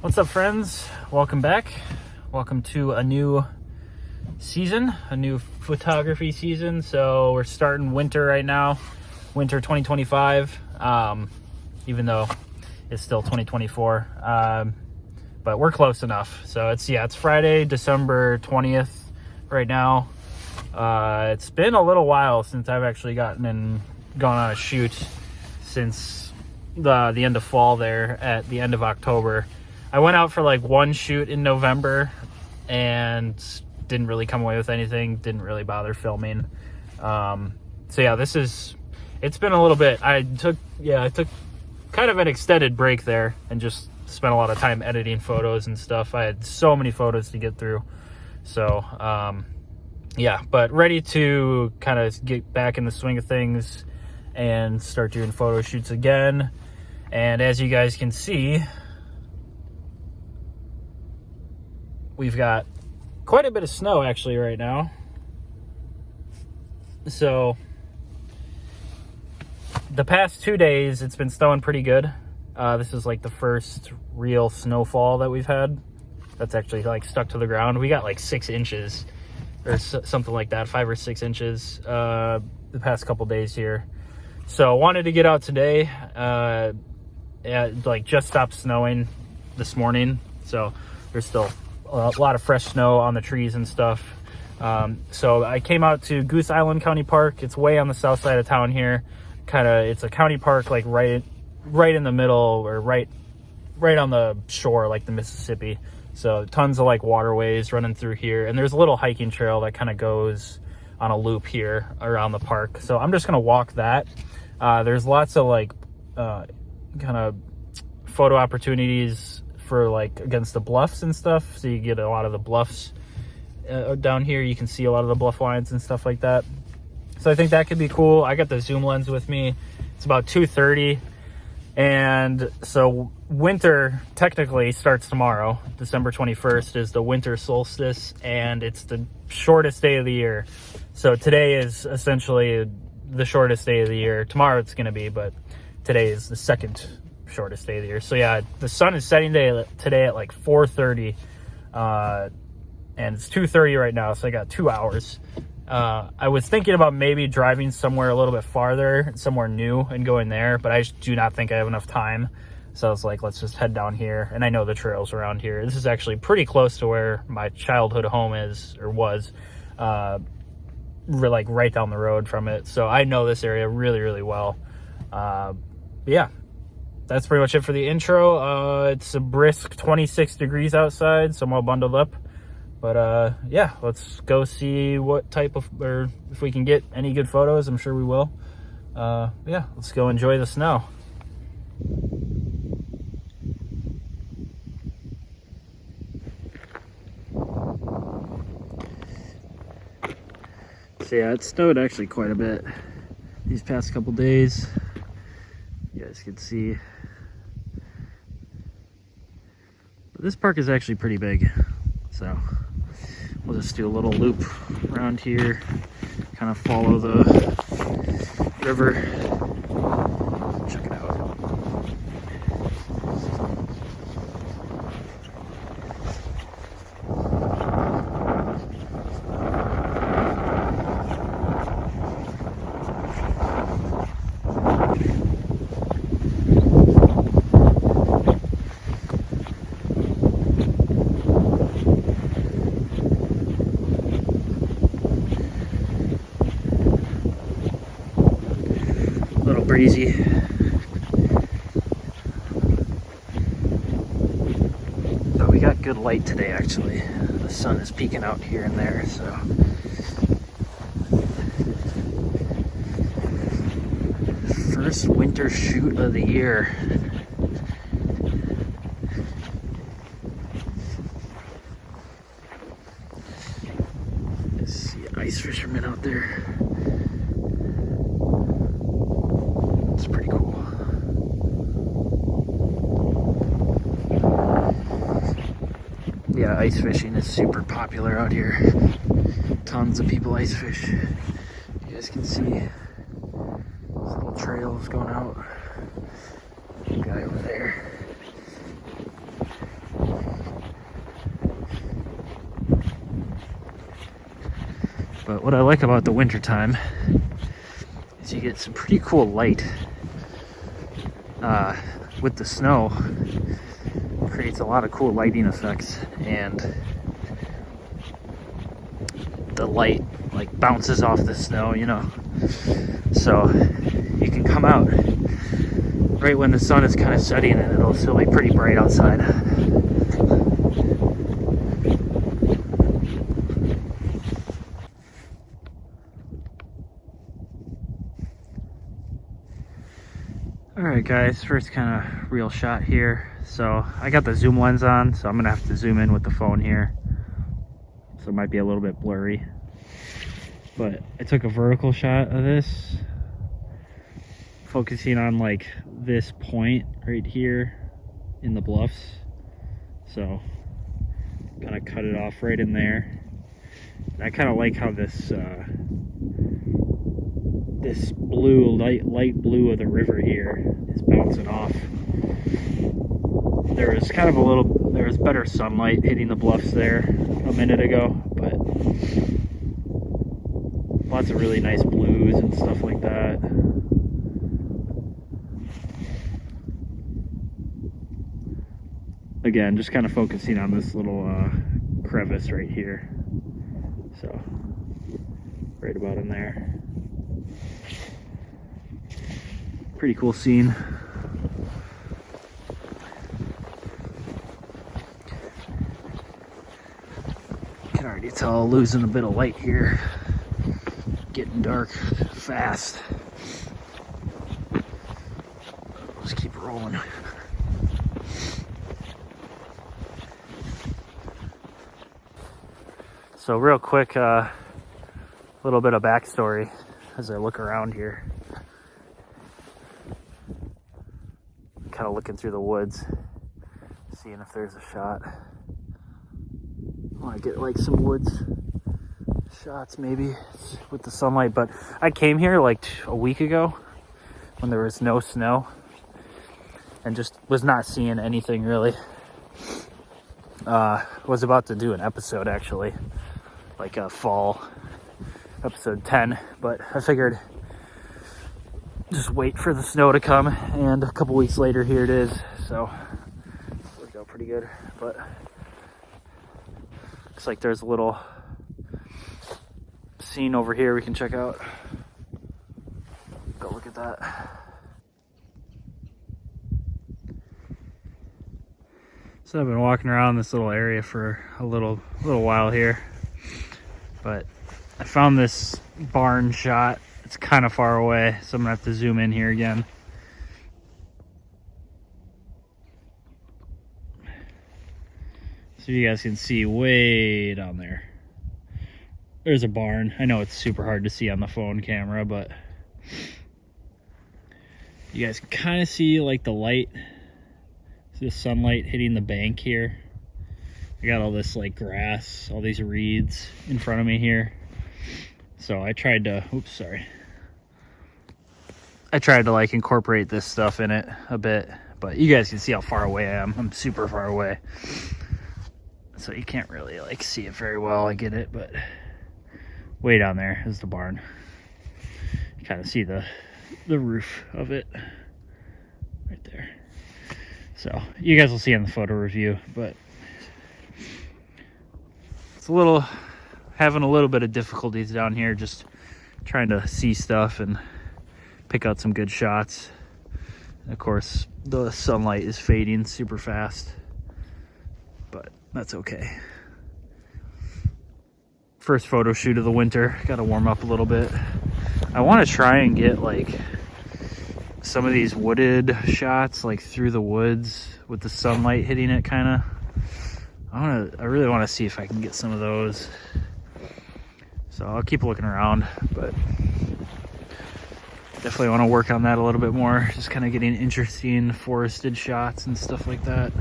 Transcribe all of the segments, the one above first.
What's up, friends? Welcome back. Welcome to a new season, a new photography season. So we're starting winter right now, winter 2025, even though it's still 2024, but we're close enough. So it's Friday, December 20th right now. It's been a little while since I've actually gone on a shoot since the end of fall there at the end of October. I went out for like one shoot in November and didn't really come away with anything, didn't really bother filming. It's been a little bit. I took kind of an extended break there and just spent a lot of time editing photos and stuff. I had so many photos to get through. So, but ready to kind of get back in the swing of things and start doing photo shoots again. And as you guys can see, we've got quite a bit of snow actually right now. So the past 2 days, it's been snowing pretty good. This is like the first real snowfall that we've had that's actually like stuck to the ground. We got like 6 inches or something like that, 5 or 6 inches the past couple days here. So wanted to get out today. Just stopped snowing this morning, so there's still a lot of fresh snow on the trees and stuff. So I came out to Goose Island County Park. It's way on the south side of town here. It's a county park like right in the middle, or right on the shore, like the Mississippi. So tons of like waterways running through here, and there's a little hiking trail that kind of goes on a loop here around the park. So I'm just gonna walk that. There's lots of like kind of photo opportunities for like against the bluffs and stuff. So you get a lot of the bluffs down here. You can see a lot of the bluff lines and stuff like that. So I think that could be cool. I got the zoom lens with me. It's about 2:30. And so winter technically starts tomorrow. December 21st is the winter solstice, and it's the shortest day of the year. So today is essentially the shortest day of the year. Tomorrow it's going to be, but today is the second shortest day of the year. So yeah, the sun is setting today at like 4:30, and it's 2:30 right now, so I got 2 hours. I was thinking about maybe driving somewhere a little bit farther, somewhere new, and going there, but I do not think I have enough time. So I was like, let's just head down here. And I know the trails around here. This is actually pretty close to where my childhood home is, or was, like right down the road from it. So I know this area really, really well. Yeah, that's pretty much it for the intro. It's a brisk 26 degrees outside, so I'm all bundled up. But yeah, let's go see or if we can get any good photos. I'm sure we will. Yeah, let's go enjoy the snow. So yeah, it snowed actually quite a bit these past couple days. You guys can see. But this park is actually pretty big, so we'll just do a little loop around here, kind of follow the river. Check it out. A little breezy. So we got good light today actually. The sun is peeking out here and there, so. First winter shoot of the year. See ice fishermen out there. It's pretty cool. Yeah, ice fishing is super popular out here. Tons of people ice fish. You guys can see there's little trails going out. Guy over there. But what I like about the winter time is you get some pretty cool light. With the snow, it creates a lot of cool lighting effects, and the light like bounces off the snow, you know. So you can come out right when the sun is kind of setting, and it'll still be pretty bright outside. Alright guys, first kind of real shot here. So I got the zoom lens on, so I'm gonna have to zoom in with the phone here, so it might be a little bit blurry. But I took a vertical shot of this, focusing on like this point right here in the bluffs. So kind of cut it off right in there. And I kind of like how this this blue, light blue of the river here is bouncing off. There was kind of there was better sunlight hitting the bluffs there a minute ago, but lots of really nice blues and stuff like that. Again, just kind of focusing on this little crevice right here. So, right about in there. Pretty cool scene. Can already tell losing a bit of light here. Getting dark fast. Let's keep rolling. So real quick, little bit of backstory as I look around here. Kind of looking through the woods, seeing if there's a shot. I want to get like some woods shots maybe with the sunlight, but I came here like a week ago when there was no snow and just was not seeing anything really. Was about to do an episode actually, like a fall episode 10, but I figured just wait for the snow to come, and a couple weeks later here it is, so worked out pretty good. But looks like there's a little scene over here we can check out. Go look at that. So I've been walking around this little area for a little while here, but I found this barn shot. It's kind of far away, so I'm gonna have to zoom in here again. So you guys can see way down there. There's a barn. I know it's super hard to see on the phone camera, but you guys can kind of see like the light, the sunlight hitting the bank here. I got all this like grass, all these reeds in front of me here. So I tried to, I tried to like incorporate this stuff in it a bit, but you guys can see how far away I am. I'm super far away, so you can't really like see it very well. I get it, but way down there is the barn. You kind of see the roof of it right there. So you guys will see in the photo review, but it's having a little bit of difficulties down here, just trying to see stuff and pick out some good shots. And of course, the sunlight is fading super fast, but that's okay. First photo shoot of the winter, gotta warm up a little bit. I want to try and get like some of these wooded shots, like through the woods with the sunlight hitting it, kind of. I really want to see if I can get some of those. So I'll keep looking around, but definitely want to work on that a little bit more. Just kind of getting interesting forested shots and stuff like that.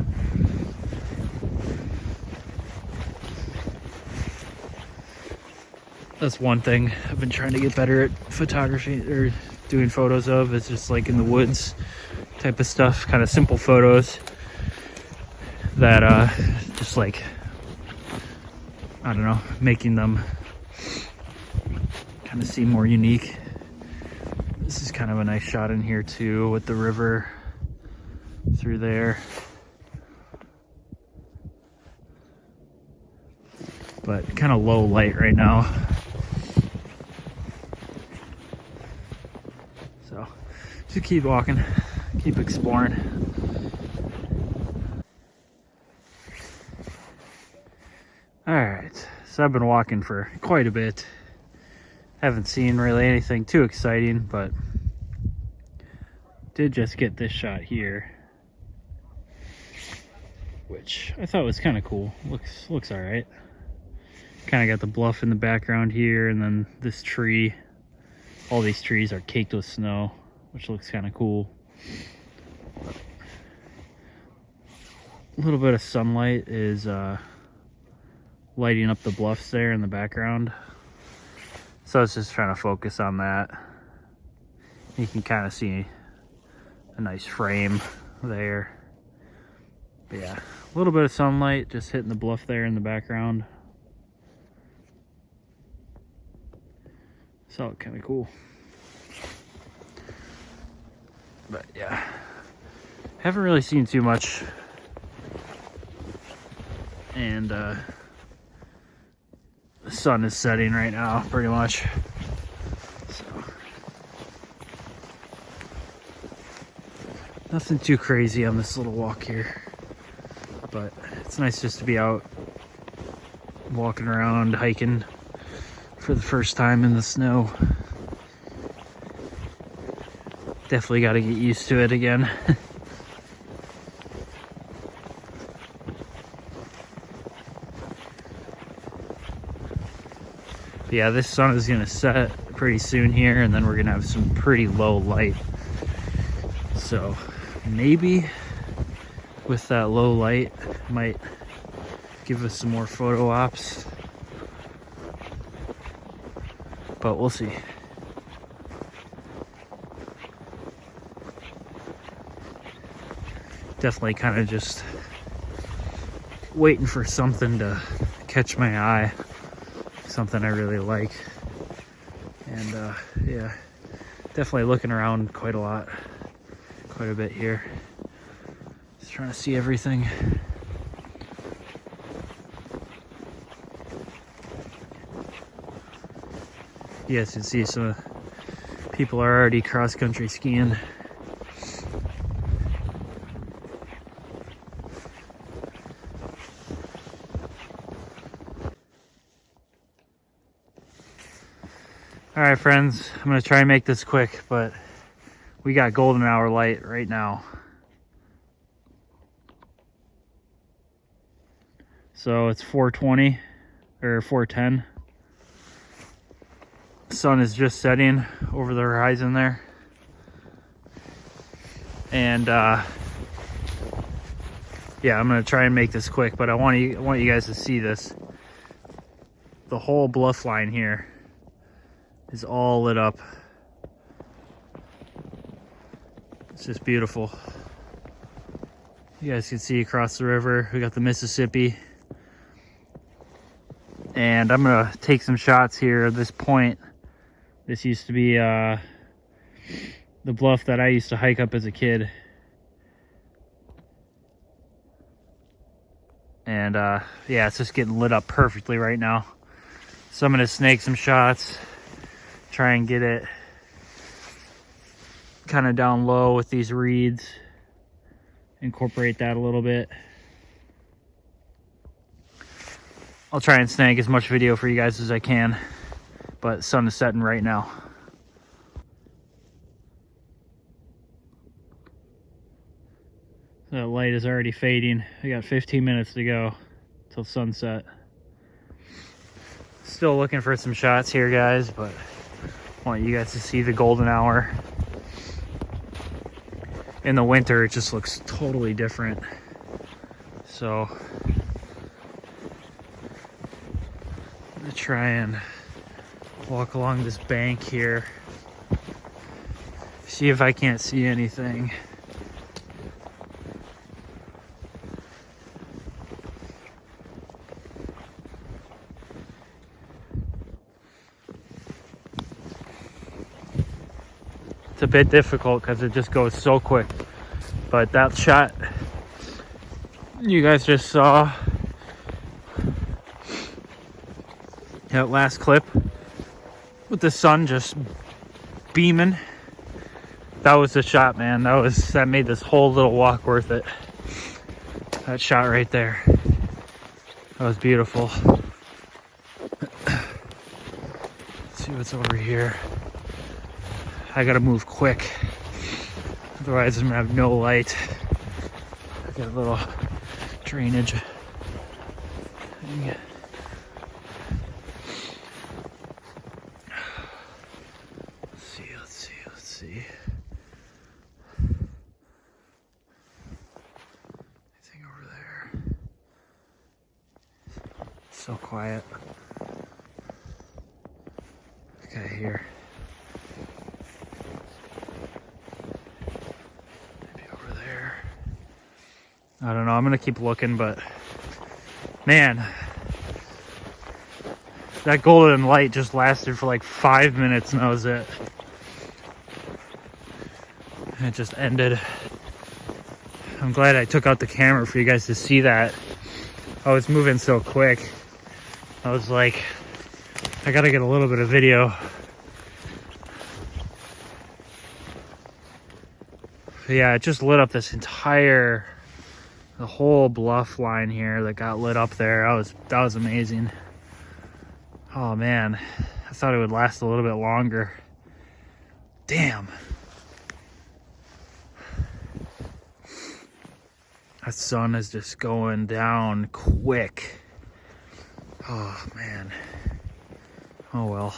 That's one thing I've been trying to get better at photography or doing photos of, is just like in the woods type of stuff, kind of simple photos that just like, I don't know, making them kind of seem more unique. This is kind of a nice shot in here too, with the river through there. But kind of low light right now. So just keep walking, keep exploring. All right, so I've been walking for quite a bit. Haven't seen really anything too exciting, but did just get this shot here, which I thought was kind of cool. Looks all right. Kind of got the bluff in the background here, and then this tree. All these trees are caked with snow, which looks kind of cool. A little bit of sunlight is lighting up the bluffs there in the background. So I was just trying to focus on that. You can kind of see a nice frame there. But yeah, a little bit of sunlight just hitting the bluff there in the background. So kind of cool. But yeah, haven't really seen too much. And the sun is setting right now, pretty much. So nothing too crazy on this little walk here, but it's nice just to be out walking around, hiking for the first time in the snow. Definitely got to get used to it again. Yeah, this sun is gonna set pretty soon here, and then we're gonna have some pretty low light. So maybe with that low light, might give us some more photo ops, but we'll see. Definitely kind of just waiting for something to catch my eye, something I really like. And yeah, definitely looking around quite a bit here. Just trying to see everything. You guys can see some people are already cross-country skiing. All right, friends, I'm gonna try and make this quick, but we got golden hour light right now. So it's 4:20 or 4:10. Sun is just setting over the horizon there. And yeah, I'm gonna try and make this quick, but I want you guys to see this. The whole bluff line here is all lit up. It's just beautiful. You guys can see across the river, we got the Mississippi. And I'm gonna take some shots here at this point. This used to be the bluff that I used to hike up as a kid. And yeah, it's just getting lit up perfectly right now. So I'm gonna snake some shots, try and get it kind of down low with these reeds, incorporate that a little bit. I'll try and snag as much video for you guys as I can, but the sun is setting right now. That light is already fading. I got 15 minutes to go till sunset. Still looking for some shots here, guys, but I want you guys to see the golden hour. In the winter, it just looks totally different. So I'm gonna try and walk along this bank here, see if I can't see anything. it's a bit difficult because it just goes so quick. But that shot you guys just saw, that last clip with the sun just beaming, that was the shot, man. That made this whole little walk worth it. That shot right there, that was beautiful. Let's see what's over here. I gotta move quick, otherwise I'm gonna have no light. I got a little drainage thing. Let's see. Anything over there? It's so quiet. Okay, here. Maybe over there. I don't know, I'm gonna keep looking, but man, that golden light just lasted for like 5 minutes and that was it. And it just ended. I'm glad I took out the camera for you guys to see that. I was moving so quick. I was like, I gotta get a little bit of video. But yeah, it just lit up this entire, the whole bluff line here that got lit up there. That was amazing. Oh man, I thought it would last a little bit longer. Damn. That sun is just going down quick. Oh man. Oh well.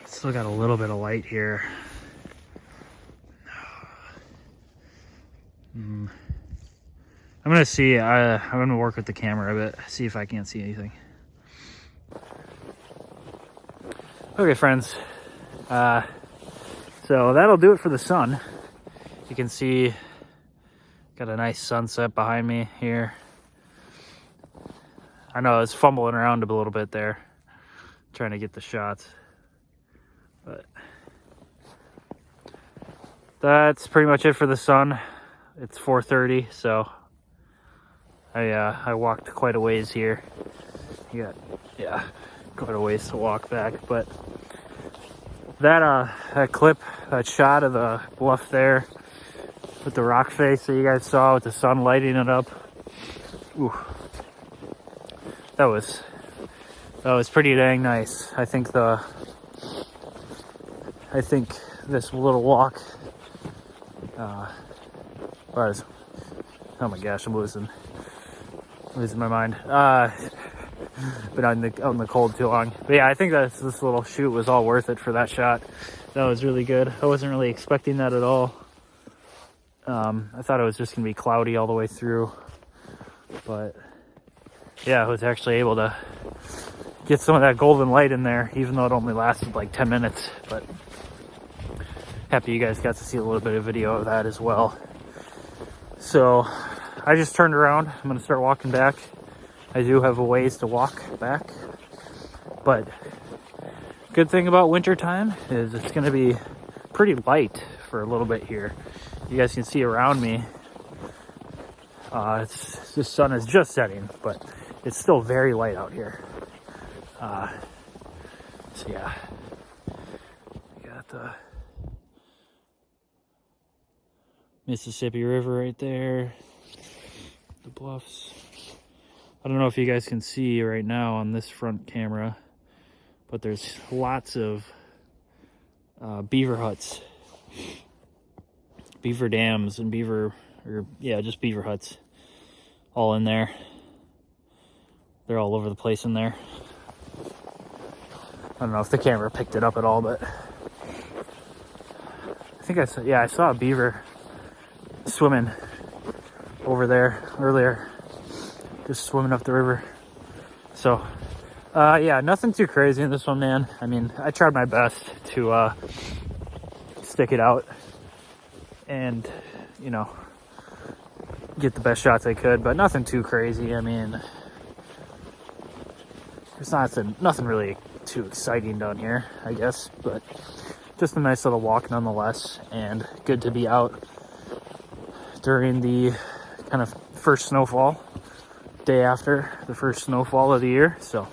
Still got a little bit of light here. I'm gonna see. I'm gonna work with the camera a bit, see if I can't see anything. Okay, friends. So that'll do it for the sun. You can see, got a nice sunset behind me here. I know I was fumbling around a little bit there, trying to get the shots, but that's pretty much it for the sun. It's 4:30, so I walked quite a ways here. Yeah, quite a ways to walk back, but that clip, that shot of the bluff there with the rock face that you guys saw with the sun lighting it up, ooh, that was pretty dang nice. I think this little walk was, oh my gosh, I'm losing my mind. Been out in the cold too long. But yeah, I think that this little shoot was all worth it for that shot. That was really good. I wasn't really expecting that at all. I thought it was just gonna be cloudy all the way through, but yeah, I was actually able to get some of that golden light in there, even though it only lasted like 10 minutes. But happy you guys got to see a little bit of video of that as well. So I just turned around. I'm gonna start walking back. I do have a ways to walk back, but good thing about winter time is it's gonna be pretty light for a little bit here. You guys can see around me, the sun is just setting, but it's still very light out here. So yeah, you got the Mississippi River right there, the bluffs. I don't know if you guys can see right now on this front camera, but there's lots of beaver huts, beaver dams, and just beaver huts all in there. They're all over the place in there. I don't know if the camera picked it up at all, but I think I saw a beaver swimming over there earlier, just swimming up the river. So yeah, nothing too crazy in this one, man. I mean, I tried my best to stick it out and, you know, get the best shots I could, but nothing too crazy. I mean, there's nothing really too exciting down here, I guess, but just a nice little walk nonetheless, and good to be out during the kind of first snowfall, day after the first snowfall of the year. So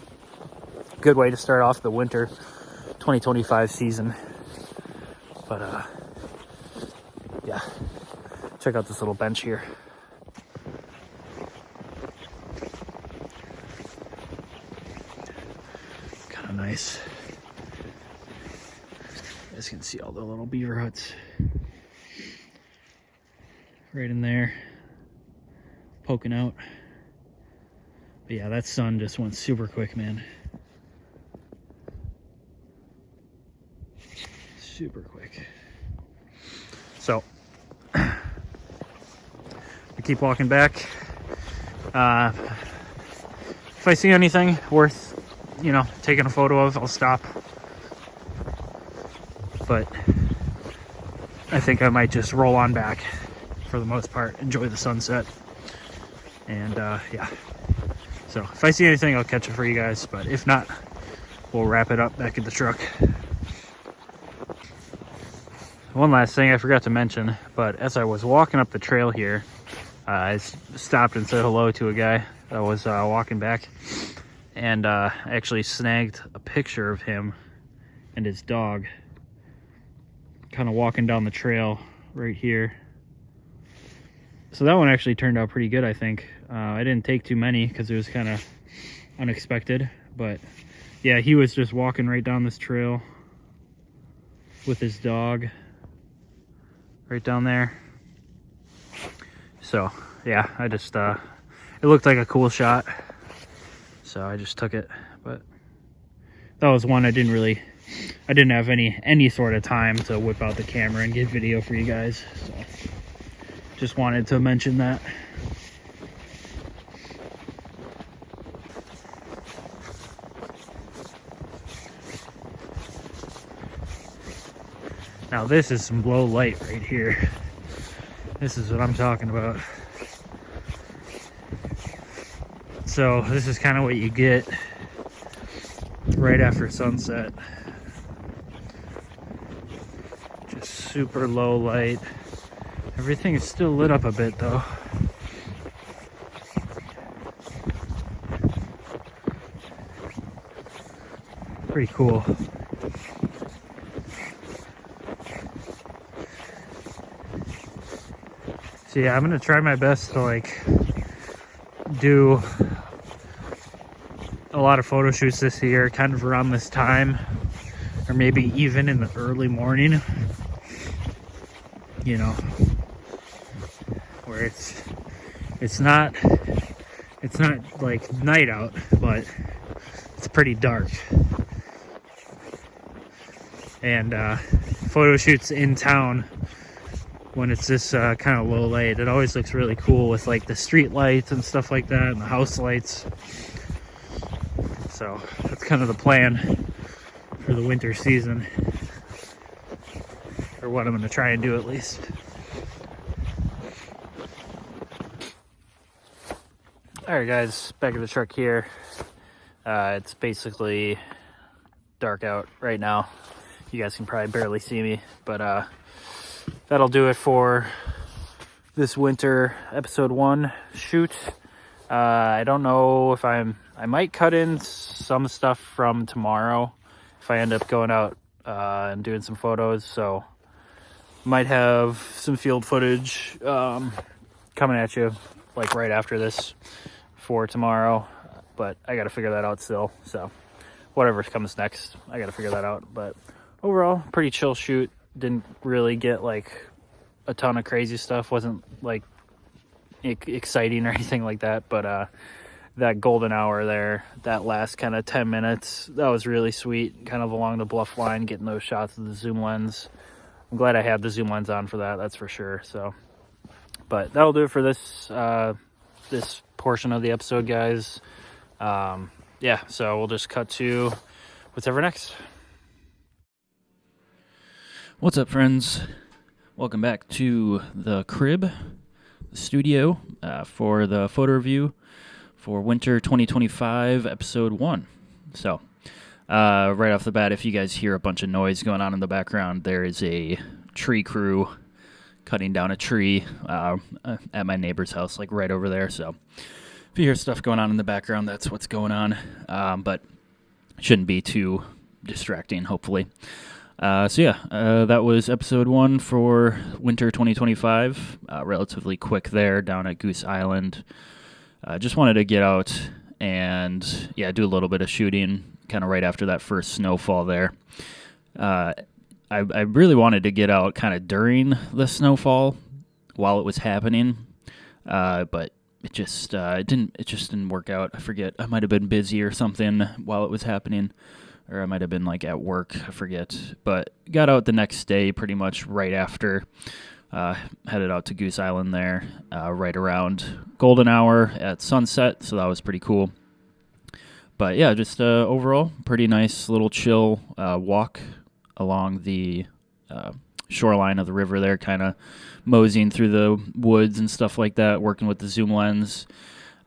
good way to start off the winter 2025 season. But yeah, check out this little bench here. Kind of nice. You guys can see all the little beaver huts right in there, poking out. But yeah, that sun just went super quick, man. Super quick. So we keep walking back. If I see anything worth, taking a photo of, I'll stop. But I think I might just roll on back for the most part, enjoy the sunset. And yeah, so if I see anything, I'll catch it for you guys. But if not, we'll wrap it up back in the truck. One last thing I forgot to mention, but as I was walking up the trail here, I stopped and said hello to a guy that was walking back, and I actually snagged a picture of him and his dog kind of walking down the trail right here. So that one actually turned out pretty good, I think. I didn't take too many because it was kind of unexpected, but yeah, he was just walking right down this trail with his dog right down there. So yeah, I just it looked like a cool shot, so I just took it. But that was one I didn't have any sort of time to whip out the camera and get video for you guys, so just wanted to mention that. Now this is some low light right here. This is what I'm talking about. So this is kind of what you get right after sunset. Just super low light. Everything is still lit up a bit though. Pretty cool. So yeah, I'm gonna try my best to do a lot of photo shoots this year, kind of around this time, or maybe even in the early morning, where it's not like night out, but it's pretty dark. And photo shoots in town, when it's this kind of low light, it always looks really cool with the street lights and stuff like that, and the house lights. So that's kind of the plan for the winter season, or what I'm going to try and do at least. Alright guys, back in the truck here. It's basically dark out right now. You guys can probably barely see me, but that'll do it for this winter episode 1 shoot. I don't know if I might cut in some stuff from tomorrow if I end up going out and doing some photos. So might have some field footage coming at you right after this for tomorrow, but I got to figure that out still. So whatever comes next, I got to figure that out. But overall, pretty chill shoot. Didn't really get a ton of crazy stuff. Wasn't exciting or anything like that, but that golden hour there, that last kind of 10 minutes, that was really sweet, kind of along the bluff line, getting those shots with the zoom lens. I'm glad I had the zoom lens on for that, that's for sure. So but that'll do it for this this portion of the episode, guys. Yeah, so we'll just cut to what's ever next. What's up, friends? Welcome back to the crib, the studio, for the photo review for winter 2025 episode 1. So Right off the bat, if you guys hear a bunch of noise going on in the background, there is a tree crew cutting down a tree at my neighbor's house, like right over there. So if you hear stuff going on in the background, that's what's going on. But shouldn't be too distracting, hopefully. That was episode 1 for winter 2025. Relatively quick there down at Goose Island. Just wanted to get out and do a little bit of shooting kind of right after that first snowfall there. I really wanted to get out kind of during the snowfall while it was happening, but it just didn't work out. I forget. I might have been busy or something while it was happening, or I might have been like at work. I forget. But got out the next day, pretty much right after. Headed out to Goose Island there, right around golden hour at sunset. So that was pretty cool. But yeah, just overall pretty nice little chill walk along the shoreline of the river there, kind of moseying through the woods and stuff like that, working with the zoom lens.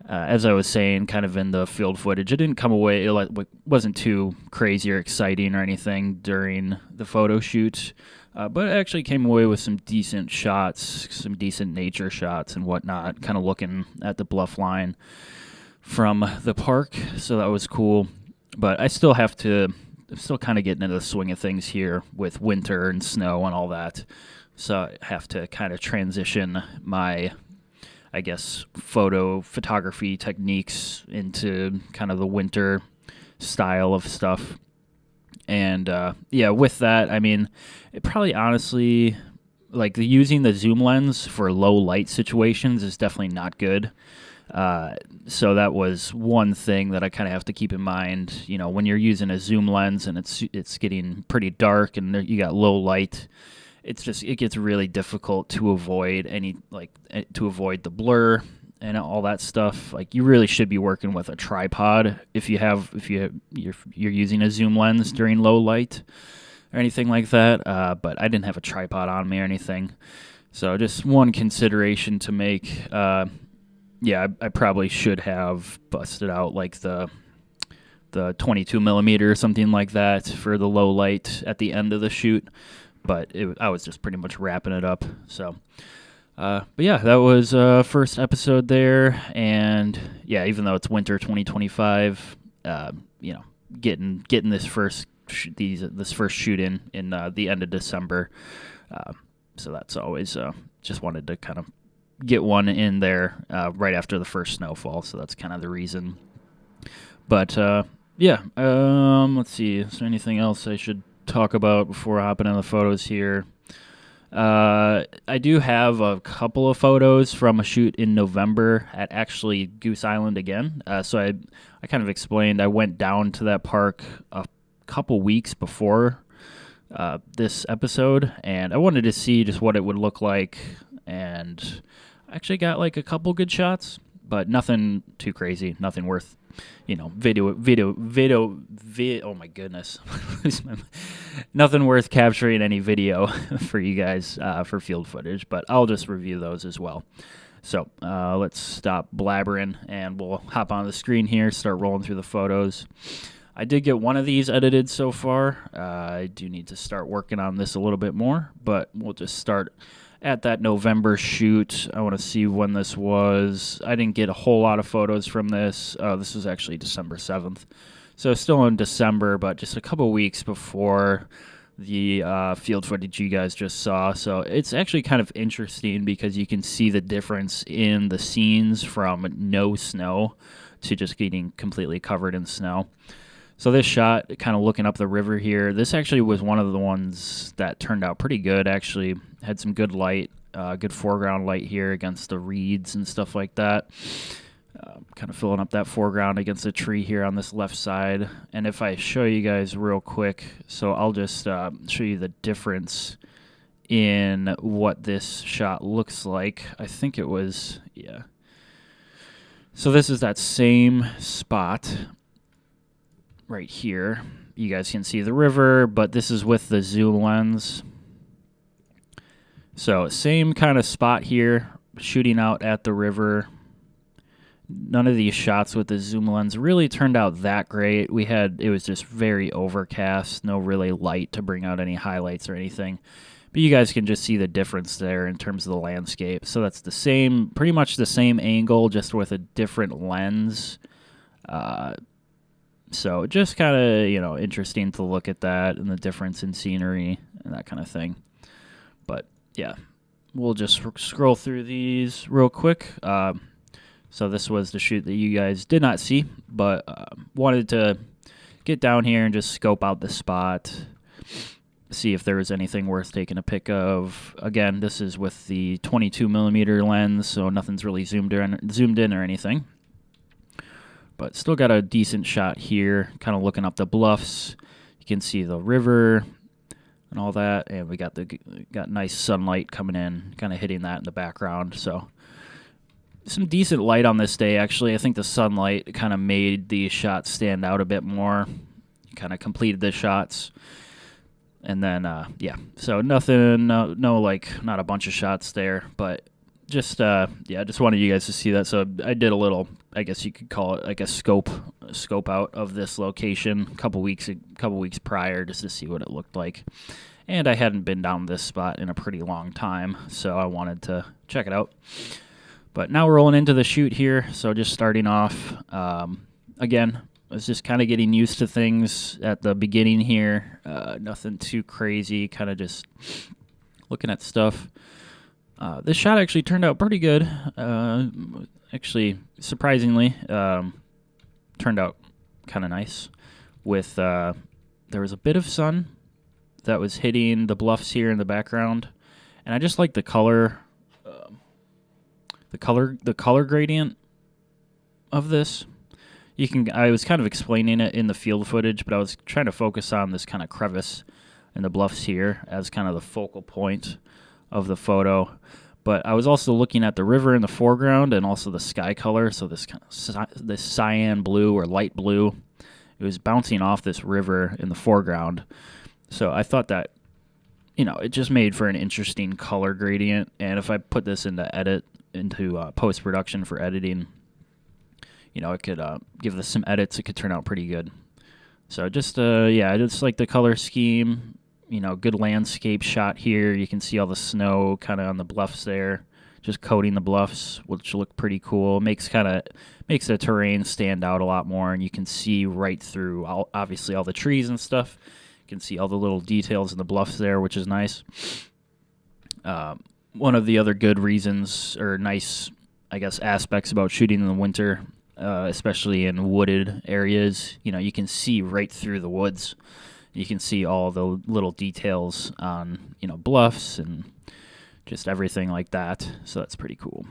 As I was saying, kind of in the field footage, it didn't come away, it wasn't too crazy or exciting or anything during the photo shoot, but it actually came away with some decent shots, some decent nature shots and whatnot, kind of looking at the bluff line from the park, so that was cool. But I'm still kind of getting into the swing of things here with winter and snow and all that. So I have to kind of transition my, I guess, photography techniques into kind of the winter style of stuff. And with that, I mean, it probably honestly, like using the zoom lens for low light situations is definitely not good. So that was one thing that I kind of have to keep in mind, when you're using a zoom lens and it's getting pretty dark and you got low light, it gets really difficult to avoid the blur and all that stuff. Like, you really should be working with a tripod if you're using a zoom lens during low light or anything like that. But I didn't have a tripod on me or anything. So just one consideration to make, I probably should have busted out like the 22 millimeter or something like that for the low light at the end of the shoot, but I was just pretty much wrapping it up. So, that was first episode there, and even though it's winter 2025, getting this first shoot in the end of December, so that's always just wanted to kind of get one in there right after the first snowfall, so that's kind of the reason. But let's see, is there anything else I should talk about before hopping in the photos here? I do have a couple of photos from a shoot in November at actually Goose Island again. So I kind of explained I went down to that park a couple weeks before this episode, and I wanted to see just what it would look like, and I actually got like a couple good shots, but nothing too crazy, nothing worth, video, oh my goodness, nothing worth capturing any video for you guys for field footage, but I'll just review those as well. So let's stop blabbering and we'll hop on the screen here, start rolling through the photos. I did get one of these edited so far. I do need to start working on this a little bit more, but we'll just start at that November shoot. I want to see when this was. I didn't get a whole lot of photos from this. This was actually December 7th. So still in December, but just a couple weeks before the field footage you guys just saw. So it's actually kind of interesting because you can see the difference in the scenes from no snow to just getting completely covered in snow. So this shot, kind of looking up the river here, this actually was one of the ones that turned out pretty good, actually. Had some good light, good foreground light here against the reeds and stuff like that. Kind of filling up that foreground against the tree here on this left side. And if I show you guys real quick, so I'll just show you the difference in what this shot looks like. I think it was, So this is that same spot right here. You guys can see the river, but this is with the zoom lens. So same kind of spot here, shooting out at the river. None of these shots with the zoom lens really turned out that great. It was just very overcast, no really light to bring out any highlights or anything. But you guys can just see the difference there in terms of the landscape. So that's pretty much the same angle, just with a different lens. So just kind of, interesting to look at that and the difference in scenery and that kind of thing. But yeah, we'll just scroll through these real quick. So this was the shoot that you guys did not see, but wanted to get down here and just scope out the spot, see if there was anything worth taking a pic of. Again, this is with the 22 millimeter lens, so nothing's really zoomed in or anything. But still got a decent shot here, kind of looking up the bluffs. You can see the river and all that, and we got nice sunlight coming in, kind of hitting that in the background. So some decent light on this day, actually. I think the sunlight kind of made the shots stand out a bit more, kind of completed the shots. And then, yeah, so nothing, no, like, not a bunch of shots there, but just wanted you guys to see that. So I did a little, I guess you could call it like a scope out of this location a couple weeks prior, just to see what it looked like. And I hadn't been down this spot in a pretty long time, so I wanted to check it out. But now we're rolling into the shoot here, so just starting off. Again, I was just kind of getting used to things at the beginning here. Nothing too crazy, kind of just looking at stuff. This shot actually turned out pretty good. Actually, surprisingly, turned out kind of nice. With there was a bit of sun that was hitting the bluffs here in the background, and I just like the color. The color gradient of this. I was kind of explaining it in the field footage, but I was trying to focus on this kind of crevice in the bluffs here as kind of the focal point of the photo. But I was also looking at the river in the foreground and also the sky color, so this kind of this cyan blue or light blue. It was bouncing off this river in the foreground. So I thought that, it just made for an interesting color gradient. And if I put this into post-production for editing, it could give this some edits. It could turn out pretty good. So just like the color scheme. Good landscape shot here. You can see all the snow kind of on the bluffs there, just coating the bluffs, which look pretty cool. Makes the terrain stand out a lot more, and you can see right through, obviously, all the trees and stuff. You can see all the little details in the bluffs there, which is nice. One of the other good reasons, or nice, I guess, aspects about shooting in the winter, especially in wooded areas, you can see right through the woods. You can see all the little details on, bluffs and just everything like that. So that's pretty cool.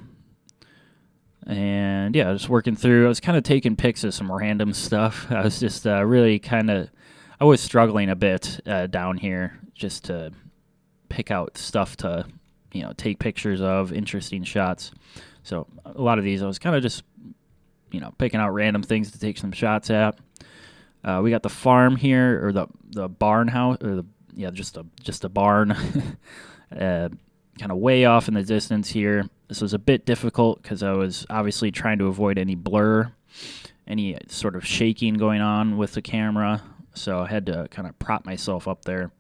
And yeah, just working through. I was kind of taking pics of some random stuff. I was just I was struggling a bit down here just to pick out stuff to, take pictures of, interesting shots. So a lot of these I was kind of just, picking out random things to take some shots at. We got the farm here, or the barn house, or just a barn, kind of way off in the distance here. This was a bit difficult because I was obviously trying to avoid any blur, any sort of shaking going on with the camera. So I had to kind of prop myself up there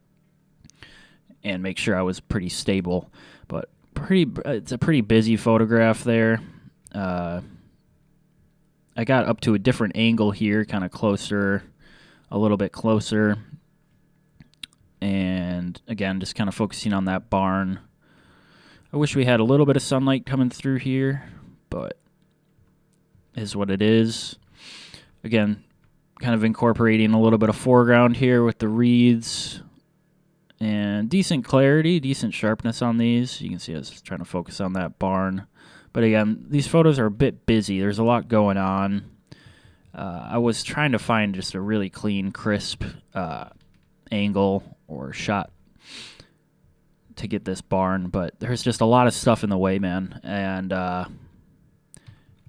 and make sure I was pretty stable. But it's a pretty busy photograph there. I got up to a different angle here, kind of closer, a little bit closer. And again, just kind of focusing on that barn. I wish we had a little bit of sunlight coming through here, but is what it is. Again, kind of incorporating a little bit of foreground here with the reeds. And decent clarity, decent sharpness on these. You can see I was trying to focus on that barn. But again, these photos are a bit busy. There's a lot going on. I was trying to find just a really clean, crisp angle or shot to get this barn, but there's just a lot of stuff in the way, man. And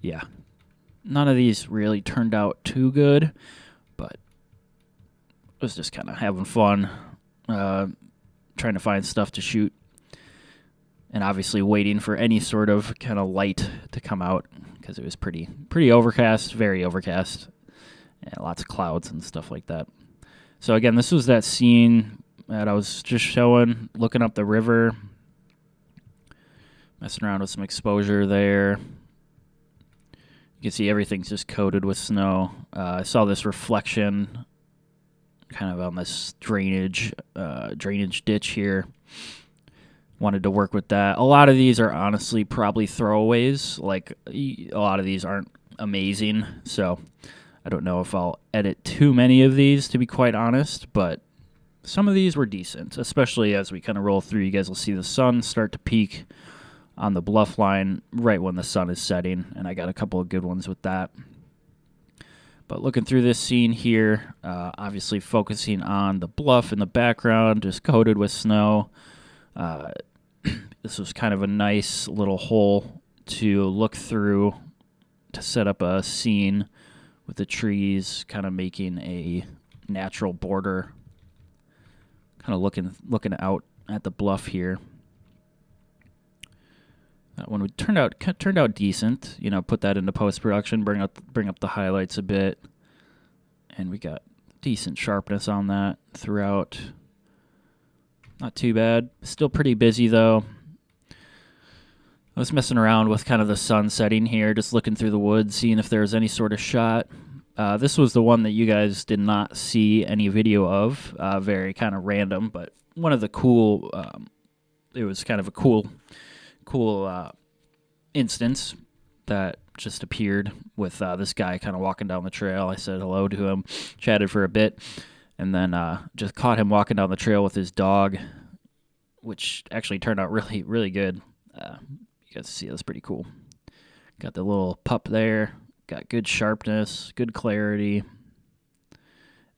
yeah, none of these really turned out too good, but I was just kind of having fun trying to find stuff to shoot. and obviously waiting for any sort of kind of light to come out because it was pretty overcast, very overcast, and lots of clouds and stuff like that. So again, this was that scene that I was just showing, looking up the river, messing around with some exposure there. You can see everything's just coated with snow. I saw this reflection kind of on this drainage ditch here. Wanted to work with that. A lot of these are honestly probably throwaways. Like, a lot of these aren't amazing, so I don't know if I'll edit too many of these, to be quite honest, but some of these were decent, especially as we kind of roll through. You guys will see the sun start to peak on the bluff line right when the sun is setting, and I got a couple of good ones with that. But looking through this scene here, obviously focusing on the bluff in the background, just coated with snow. This was kind of a nice little hole to look through to set up a scene with the trees kind of making a natural border, kind of looking out at the bluff here. That one turned out decent. You know, put that into post-production, bring up the highlights a bit, and we got decent sharpness on that throughout. Not too bad. Still pretty busy though. I was messing around with kind of the sun setting here, just looking through the woods, seeing if there was any sort of shot. This was the one that you guys did not see any video of. Very kind of random, but one of the cool. It was kind of a cool instance that just appeared with this guy kind of walking down the trail. I said hello to him, chatted for a bit, and then just caught him walking down the trail with his dog, which actually turned out really, really good. You guys see, that's pretty cool. Got the little pup there, got good sharpness, good clarity,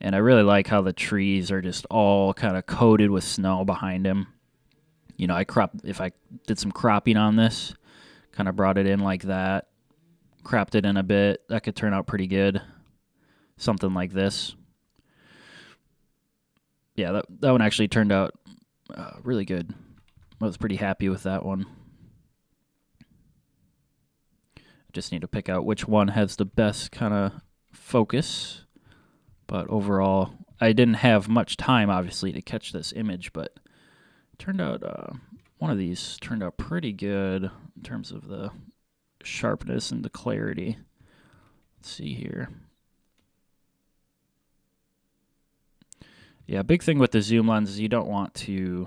and I really like how the trees are just all kind of coated with snow behind him. You know, if I did some cropping on this, kind of brought it in like that, cropped it in a bit, that could turn out pretty good. Something like this. Yeah, that one actually turned out really good. I was pretty happy with that one. I just need to pick out which one has the best kind of focus. But overall, I didn't have much time, obviously, to catch this image, but turned out one of these turned out pretty good in terms of the sharpness and the clarity. Let's see here. Yeah, big thing with the zoom lens is you want to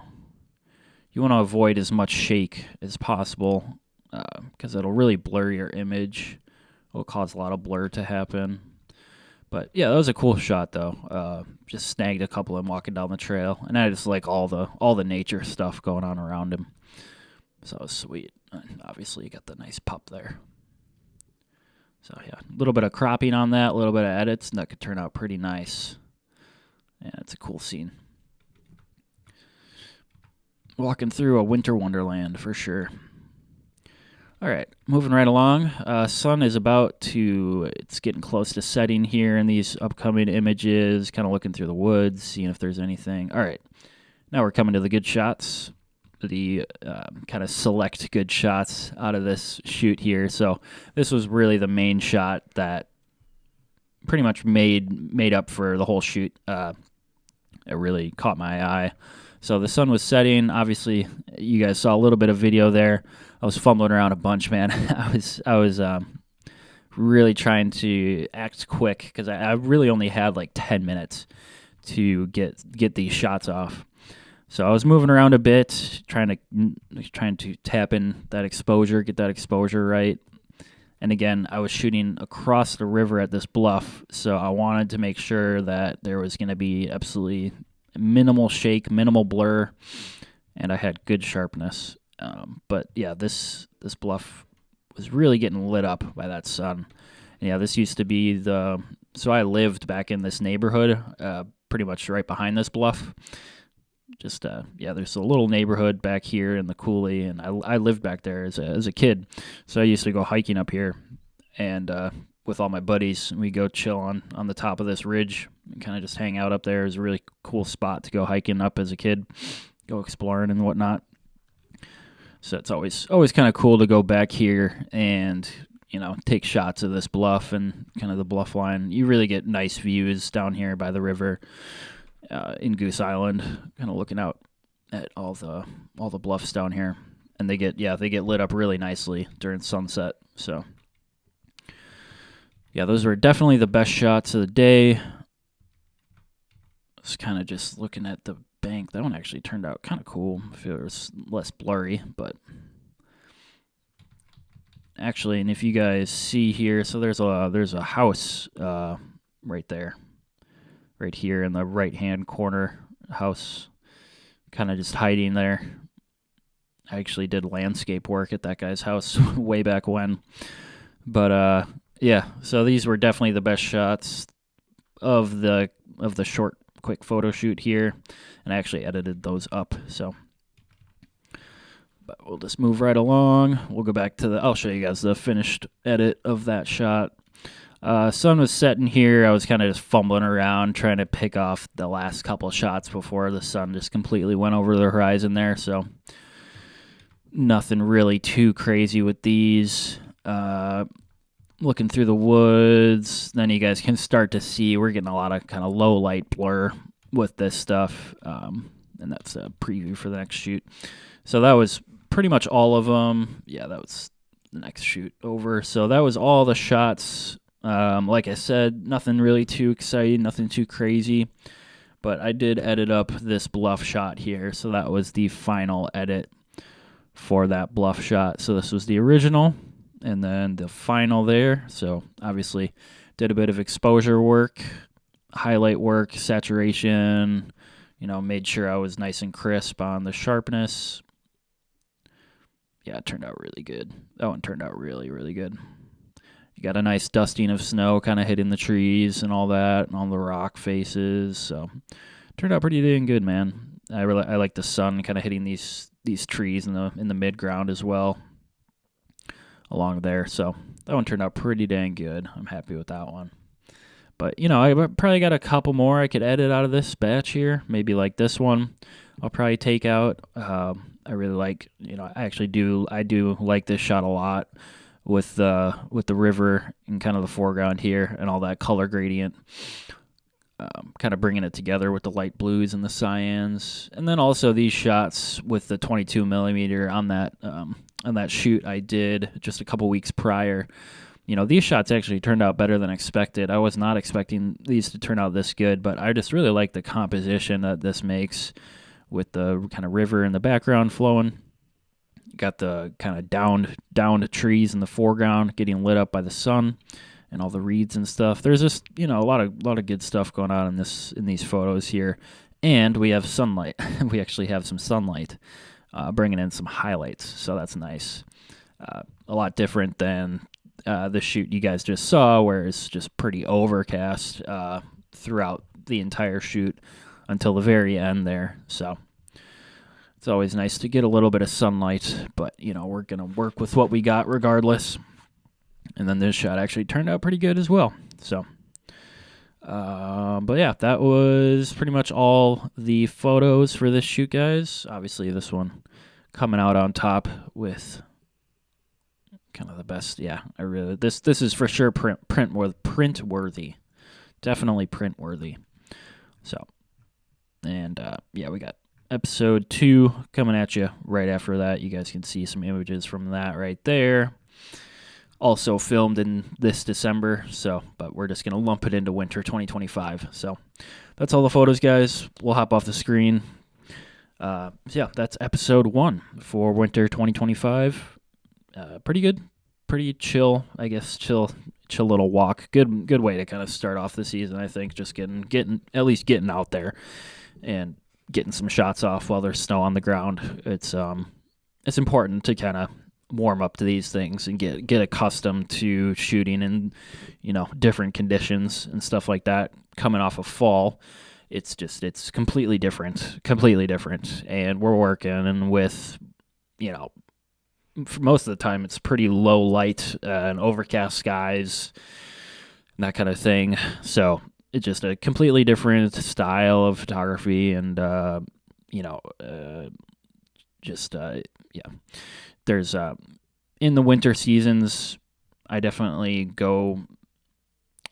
avoid as much shake as possible because it'll really blur your image. It'll cause a lot of blur to happen. But yeah, that was a cool shot though. Just snagged a couple of them walking down the trail, and I just like all the nature stuff going on around him. So it was sweet. And obviously, you got the nice pup there. So yeah, a little bit of cropping on that, a little bit of edits, and that could turn out pretty nice. Yeah, it's a cool scene. Walking through a winter wonderland for sure. All right, moving right along. Sun is it's getting close to setting here in these upcoming images, kind of looking through the woods, seeing if there's anything. All right, now we're coming to the good shots, the kind of select good shots out of this shoot here. So this was really the main shot that pretty much made up for the whole shoot. It really caught my eye. So the sun was setting. Obviously, you guys saw a little bit of video there. I was fumbling around a bunch, man. I was really trying to act quick because I really only had like 10 minutes to get these shots off. So I was moving around a bit, trying to tap in that exposure, get that exposure right. And again, I was shooting across the river at this bluff, so I wanted to make sure that there was going to be absolutely minimal shake, minimal blur, and I had good sharpness. But yeah, this bluff was really getting lit up by that sun. And yeah, this used to be so I lived back in this neighborhood, pretty much right behind this bluff. Just there's a little neighborhood back here in the coulee, and I lived back there as a kid. So I used to go hiking up here, and with all my buddies, we go chill on the top of this ridge and kind of just hang out up there. It's a really cool spot to go hiking up as a kid, go exploring and whatnot. So it's always kind of cool to go back here and, take shots of this bluff and kind of the bluff line. You really get nice views down here by the river in Goose Island, kind of looking out at all the bluffs down here. And they get lit up really nicely during sunset. So yeah, those were definitely the best shots of the day. It's kind of just looking at the bank. That one actually turned out kind of cool. I feel it was less blurry, but actually, and if you guys see here, so there's a house right there, right here in the right-hand corner. House kind of just hiding there. I actually did landscape work at that guy's house way back when. But yeah, so these were definitely the best shots of the short quick photo shoot here, and I actually edited those up. So but we'll just move right along. We'll go back to I'll show you guys the finished edit of that shot. Sun was setting here. I was kind of just fumbling around trying to pick off the last couple shots before the sun just completely went over the horizon there. So nothing really too crazy with these. Looking through the woods, then you guys can start to see we're getting a lot of kind of low light blur with this stuff. And that's a preview for the next shoot. So that was pretty much all of them. Yeah, that was the next shoot over. So that was all the shots. Like I said, nothing really too exciting, nothing too crazy. But I did edit up this bluff shot here. So that was the final edit for that bluff shot. So this was the original and then the final there. So obviously did a bit of exposure work, highlight work, saturation, made sure I was nice and crisp on the sharpness. Yeah, it turned out really good. That one turned out really, really good. You got a nice dusting of snow kind of hitting the trees and all that and all the rock faces. So turned out pretty dang good, man. I like the sun kind of hitting these trees in the mid ground as well along there. So that one turned out pretty dang good. I'm happy with that one. But, I probably got a couple more I could edit out of this batch here. Maybe like this one I'll probably take out. I really like, I do like this shot a lot with the river and kind of the foreground here and all that color gradient. Kind of bringing it together with the light blues and the cyans. And then also these shots with the 22 millimeter on that shoot I did just a couple weeks prior. These shots actually turned out better than expected. I was not expecting these to turn out this good, but I just really like the composition that this makes with the kind of river in the background flowing. Got the kind of downed trees in the foreground getting lit up by the sun and all the reeds and stuff. There's just, a lot of good stuff going on in these photos here. And we have sunlight. We actually have some sunlight bringing in some highlights, so that's nice. A lot different than the shoot you guys just saw, where it's just pretty overcast throughout the entire shoot until the very end there. So it's always nice to get a little bit of sunlight, but we're gonna work with what we got regardless. And then this shot actually turned out pretty good as well. So but yeah, that was pretty much all the photos for this shoot, guys. Obviously this one coming out on top with kind of the best. Yeah, this is for sure print worthy. Definitely print worthy. So, and yeah, we got episode 2 coming at you right after that. You guys can see some images from that right there. Also filmed in this December, but we're just going to lump it into winter 2025. So that's all the photos, guys. We'll hop off the screen. Yeah, that's episode 1 for winter 2025. Pretty good, pretty chill, I guess. Chill little walk. Good way to kind of start off the season, I think. Just getting out there and getting some shots off while there's snow on the ground. It's important to kind of warm up to these things and get accustomed to shooting in different conditions and stuff like that. Coming off of fall, it's completely different, and we're working with for most of the time it's pretty low light and overcast skies and that kind of thing. So it's just a completely different style of photography and just yeah. There's in the winter seasons, I definitely go.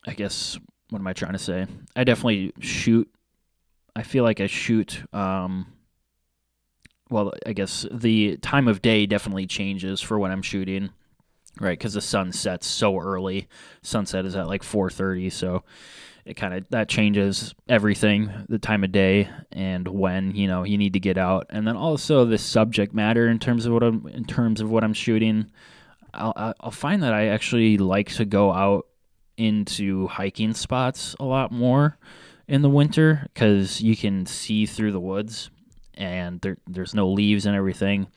I guess what am I trying to say? I definitely shoot. I feel like I shoot. Well, I guess the time of day definitely changes for when I'm shooting, right? Because the sun sets so early. Sunset is at like 4:30, so it kind of that changes everything, the time of day and when you need to get out, and then also the subject matter in terms of what I'm shooting. I'll find that I actually like to go out into hiking spots a lot more in the winter because you can see through the woods and there's no leaves and everything.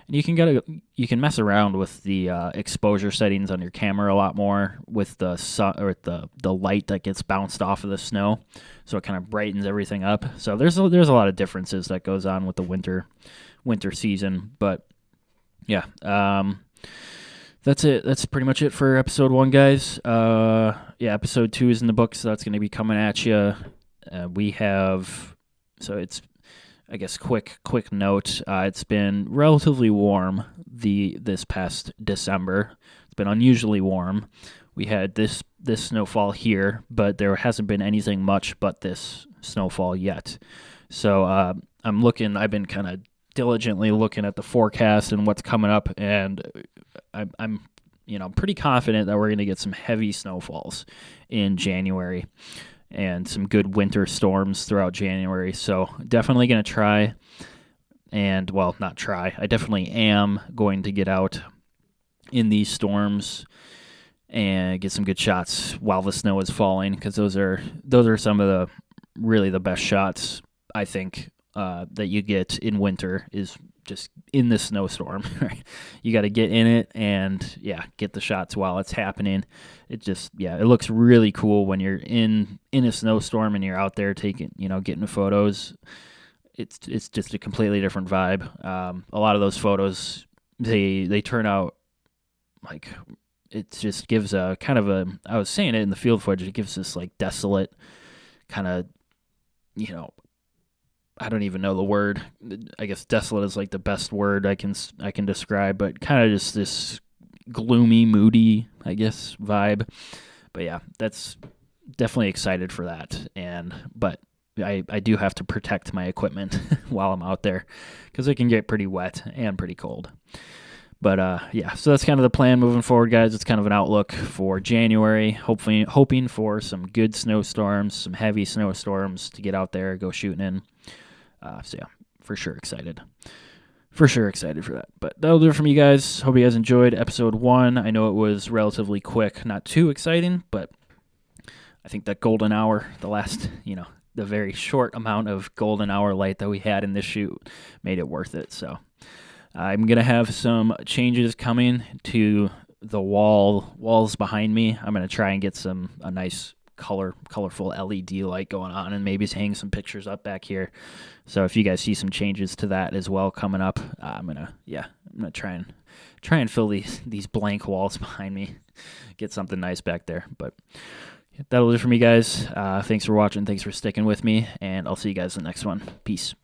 And you can mess around with the exposure settings on your camera a lot more with the sun or the light that gets bounced off of the snow, so it kind of brightens everything up. So there's a lot of differences that goes on with the winter season. But yeah, that's it. That's pretty much it for episode 1, guys. Episode 2 is in the books, so that's going to be coming at you. It's, I guess, quick note. It's been relatively warm this past December. It's been unusually warm. We had this snowfall here, but there hasn't been anything much but this snowfall yet. So I've been kind of diligently looking at the forecast and what's coming up, and I'm pretty confident that we're going to get some heavy snowfalls in January and some good winter storms throughout January. So definitely going to try, and well, not try. I definitely am going to get out in these storms and get some good shots while the snow is falling, because those are some of the best shots I think that you get in winter is just in the snowstorm. Right? You got to get in it and get the shots while it's happening. It looks really cool when you're in a snowstorm and you're out there getting photos. It's just a completely different vibe. A lot of those photos they turn out like, it just gives a kind of I was saying it in the field footage, it gives this like desolate kind of, I don't even know the word. I guess desolate is like the best word I can describe, but kind of just this gloomy, moody, I guess, vibe. But yeah, that's definitely excited for that. But I do have to protect my equipment while I'm out there because it can get pretty wet and pretty cold. But so that's kind of the plan moving forward, guys. It's kind of an outlook for January, hoping for some good snowstorms, some heavy snowstorms to get out there, go shooting in. For sure excited. For that. But that'll do it from you guys. Hope you guys enjoyed episode 1. I know it was relatively quick, not too exciting, but I think that golden hour, the last, the very short amount of golden hour light that we had in this shoot made it worth it. So I'm going to have some changes coming to the walls behind me. I'm going to try and get a nice colorful LED light going on, and maybe hang some pictures up back here. So if you guys see some changes to that as well coming up, I'm gonna try and fill these blank walls behind me, get something nice back there. But that'll do it for me, guys. Thanks for watching, thanks for sticking with me, and I'll see you guys in the next one. Peace.